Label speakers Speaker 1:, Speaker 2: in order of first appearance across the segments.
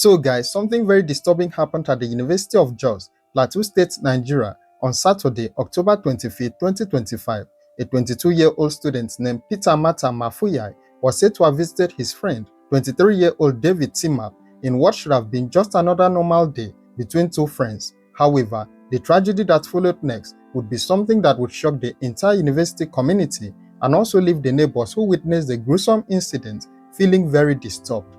Speaker 1: So guys, something very disturbing happened at the University of Jos, Plateau State, Nigeria on Saturday, October 25th, 2025. A 22-year-old student named Peter Mata Mafuyai was said to have visited his friend, 23-year-old David Timmap, in what should have been just another normal day between two friends. However, the tragedy that followed next would be something that would shock the entire university community and also leave the neighbors who witnessed the gruesome incident feeling very disturbed.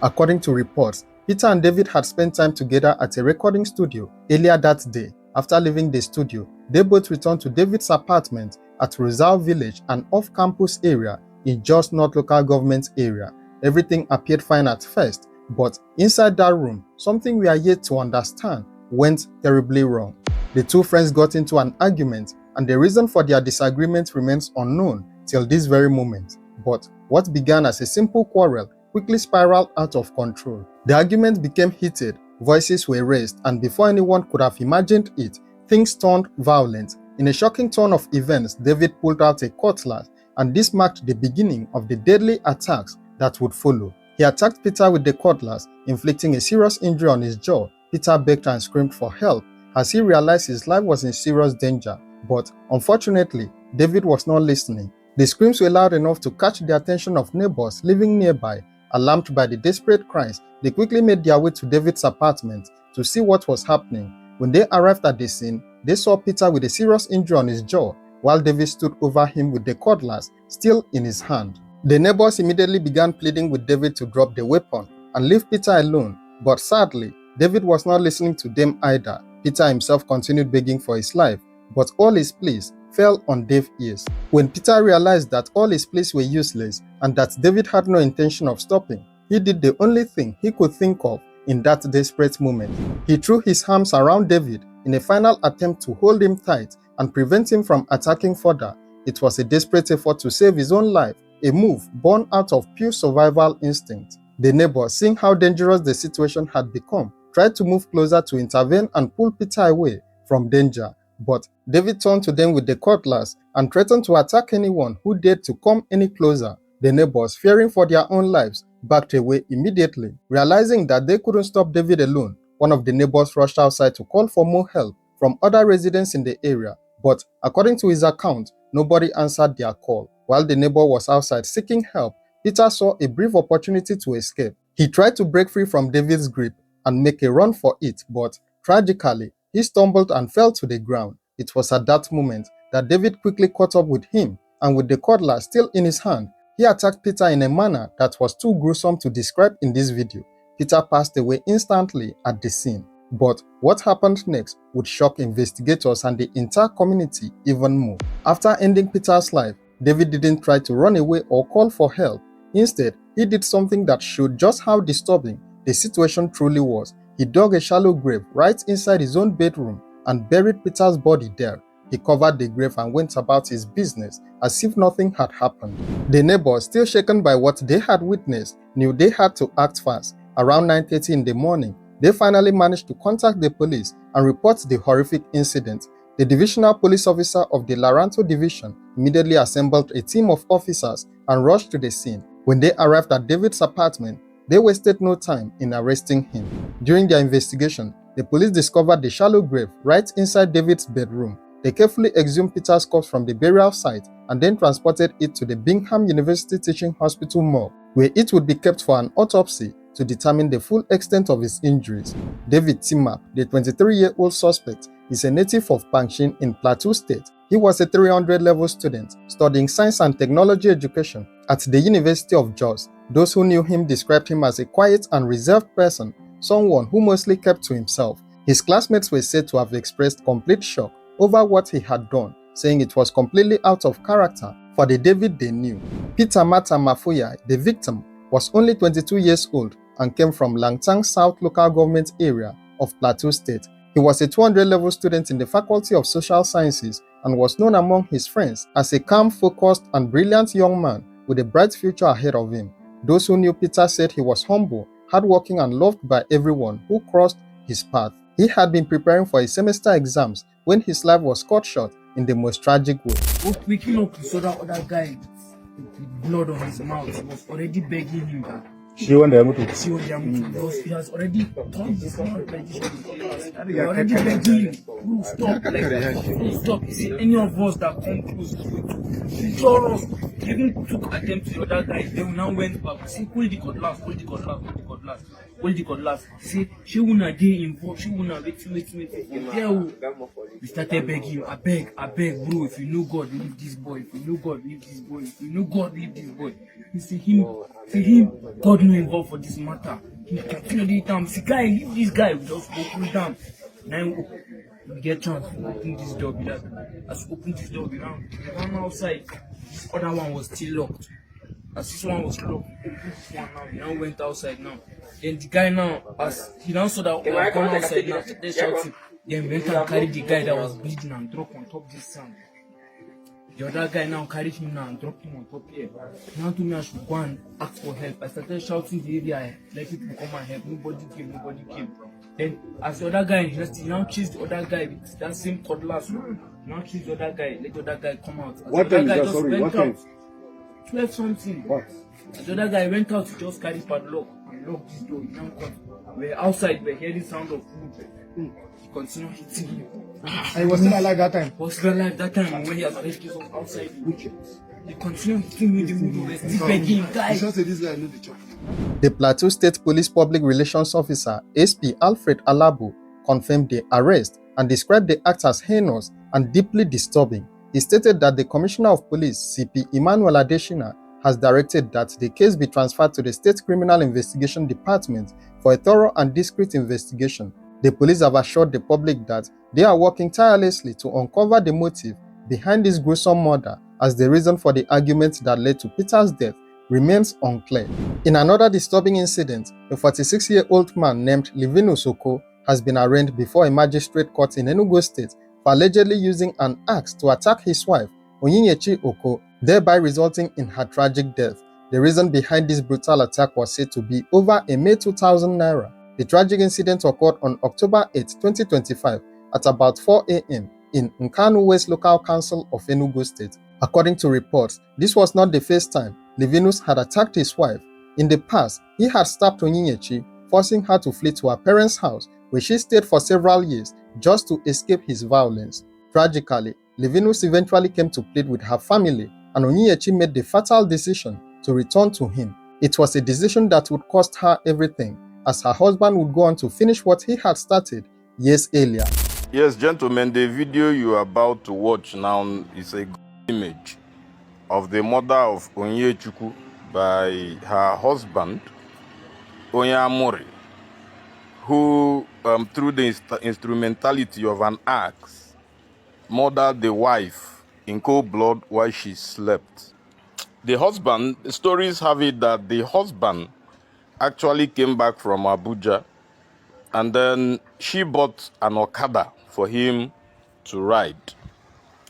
Speaker 1: According to reports, Peter and David had spent time together at a recording studio earlier that day. After leaving the studio, they both returned to David's apartment at Rizal Village, an off-campus area in Jos North Local Government area. Everything appeared fine at first, but inside that room, something we are yet to understand went terribly wrong. The two friends got into an argument, and the reason for their disagreement remains unknown till this very moment. But what began as a simple quarrel quickly spiraled out of control. The argument became heated, voices were raised, and before anyone could have imagined it, things turned violent. In a shocking turn of events, David pulled out a cutlass, and this marked the beginning of the deadly attacks that would follow. He attacked Peter with the cutlass, inflicting a serious injury on his jaw. Peter begged and screamed for help as he realized his life was in serious danger, but unfortunately, David was not listening. The screams were loud enough to catch the attention of neighbors living nearby. Alarmed by the desperate cries, they quickly made their way to David's apartment to see what was happening. When they arrived at the scene, they saw Peter with a serious injury on his jaw, while David stood over him with the cutlass still in his hand. The neighbors immediately began pleading with David to drop the weapon and leave Peter alone, but sadly, David was not listening to them either. Peter himself continued begging for his life, but all his pleas fell on deaf ears. When Peter realized that all his pleas were useless and that David had no intention of stopping, he did the only thing he could think of in that desperate moment. He threw his arms around David in a final attempt to hold him tight and prevent him from attacking further. It was a desperate effort to save his own life, a move born out of pure survival instinct. The neighbors, seeing how dangerous the situation had become, tried to move closer to intervene and pull Peter away from danger. But David turned to them with the cutlass and threatened to attack anyone who dared to come any closer. The neighbors, fearing for their own lives, backed away immediately. Realizing that they couldn't stop David alone, one of the neighbors rushed outside to call for more help from other residents in the area. But according to his account, nobody answered their call. While the neighbor was outside seeking help, Peter saw a brief opportunity to escape. He tried to break free from David's grip and make a run for it, but tragically, he stumbled and fell to the ground. It was at that moment that David quickly caught up with him, and with the cutlass still in his hand, he attacked Peter in a manner that was too gruesome to describe in this video. Peter passed away instantly at the scene. But what happened next would shock investigators and the entire community even more. After ending Peter's life, David didn't try to run away or call for help. Instead, he did something that showed just how disturbing the situation truly was. He dug a shallow grave right inside his own bedroom and buried Peter's body there. He covered the grave and went about his business as if nothing had happened. The neighbors, still shaken by what they had witnessed, knew they had to act fast. Around 9:30 in the morning, they finally managed to contact the police and report the horrific incident. The divisional police officer of the Laranto division immediately assembled a team of officers and rushed to the scene. When they arrived at David's apartment, they wasted no time in arresting him. During their investigation, the police discovered the shallow grave right inside David's bedroom. They carefully exhumed Peter's corpse from the burial site and then transported it to the Bingham University Teaching Hospital morgue, where it would be kept for an autopsy to determine the full extent of his injuries. David Timmap, the 23-year-old suspect, is a native of Pangshin in Plateau State. He was a 300-level student studying science and technology education at the University of Jos. Those who knew him described him as a quiet and reserved person, someone who mostly kept to himself. His classmates were said to have expressed complete shock over what he had done, saying it was completely out of character for the David they knew. Peter Mata Mafuyai, the victim, was only 22 years old and came from Langtang South Local Government area of Plateau State. He was a 200-level student in the Faculty of Social Sciences and was known among his friends as a calm, focused, and brilliant young man with a bright future ahead of him. Those who knew Peter said he was humble, hardworking, and loved by everyone who crossed his path. He had been preparing for his semester exams when his life was cut short in the most tragic way.
Speaker 2: Waking up, we saw that other guy with blood on his mouth. He was already begging him that She won the motor.
Speaker 3: She won the motor because he has already turned this man like this. He already begging, bro, stop, bro, stop. You see, any of us that come close to it, he draw us. He even took attempt to the other guy. They now went back. See, hold the cutlass, hold the cutlass, hold the cutlass, hold the cutlass. See, she wanna get involved. She wanna wait. We started begging. I beg, bro. If you know God, leave this boy. If you know God, leave this boy. If you know God, leave this boy. You see him, God no involved for this matter. He continually time. See, guy, leave this guy. We just open down. Now we get chance to open this door. As we open this door, we ran outside. This other one was still locked. As this one was locked, we opened this one now. We now went outside now. Then the guy now, as he now saw that we were going outside now, they shouting. Then we went and carried the guy that was bleeding and dropped on top this sand. The other guy now carried him now and dropped him on top here. Now told me I should go and ask for help. I started shouting the area, let people come and help. Nobody came. Then as the other guy he now chased the other guy with that same cutlass. Now chased the other guy, let the other guy come out. As
Speaker 2: What time is that? Sorry, what time?
Speaker 3: 12 something.
Speaker 2: What?
Speaker 3: As the other guy went out to just carry padlock and lock this door. He now come. We're outside, we're hearing sound of food. He continued hitting him.
Speaker 2: I was still alive that time.
Speaker 3: Was still alive that time when he has already killed us outside. He continued hitting me with the wood. We're still begging, guys.
Speaker 2: This guy know the chop.
Speaker 1: The Plateau State Police Public Relations Officer, SP Alfred Alabo, confirmed the arrest and described the act as heinous and deeply disturbing. He stated that the Commissioner of Police, CP Emmanuel Adeshina, has directed that the case be transferred to the State Criminal Investigation Department for a thorough and discreet investigation. The police have assured the public that they are working tirelessly to uncover the motive behind this gruesome murder, as the reason for the argument that led to Peter's death remains unclear. In another disturbing incident, a 46-year-old man named Livinus Oko has been arraigned before a magistrate court in Enugu State for allegedly using an axe to attack his wife, Onyinyechi Oko, thereby resulting in her tragic death. The reason behind this brutal attack was said to be over a May 2000 naira. The tragic incident occurred on October 8, 2025 at about 4 a.m. in Nkanu West Local Council of Enugu State. According to reports, this was not the first time Livinus had attacked his wife. In the past, he had stabbed Onyinyechi, forcing her to flee to her parents' house, where she stayed for several years just to escape his violence. Tragically, Livinus eventually came to plead with her family, and Onyinyechi made the fatal decision to return to him. It was a decision that would cost her everything, as her husband would go on to finish what he had started years earlier.
Speaker 4: Yes, gentlemen, the video you are about to watch now is a image of the mother of Onyechukwu by her husband, Onyamori, who, through the instrumentality of an axe, murdered the wife in cold blood while she slept. The husband, the stories have it that the husband actually came back from Abuja, and then she bought an Okada for him to ride.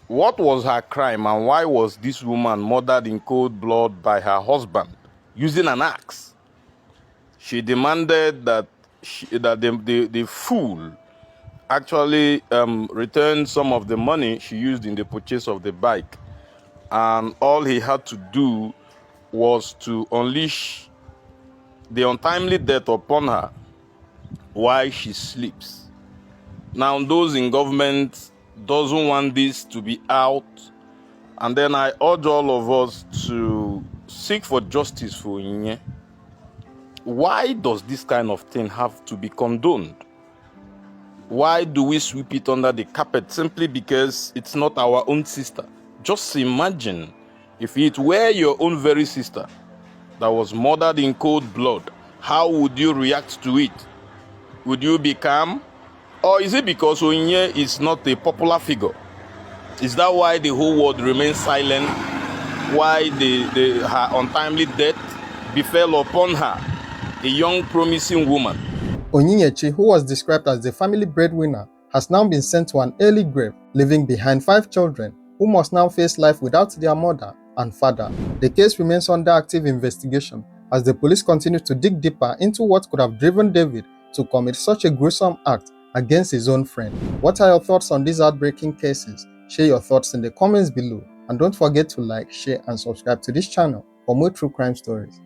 Speaker 4: What was her crime, and why was this woman murdered in cold blood by her husband using an axe? She demanded that the fool actually return some of the money she used in the purchase of the bike, and all he had to do was to unleash the untimely death upon her while she sleeps. Now, those in government doesn't want this to be out, and then I urge all of us to seek for justice for Onyinye. Why does this kind of thing have to be condoned? Why do we sweep it under the carpet simply because it's not our own sister? Just imagine if it were your own very sister that was murdered in cold blood. How would you react to it? Would you be calm? Or is it because Onyinye is not a popular figure? Is that why the whole world remains silent? Why her untimely death befell upon her, a young promising woman?
Speaker 1: Onyinyechi, who was described as the family breadwinner, has now been sent to an early grave, leaving behind 5 children who must now face life without their mother and father. The case remains under active investigation as the police continue to dig deeper into what could have driven David to commit such a gruesome act against his own friend. What are your thoughts on these heartbreaking cases? Share your thoughts in the comments below, and don't forget to like, share and subscribe to this channel for more true crime stories.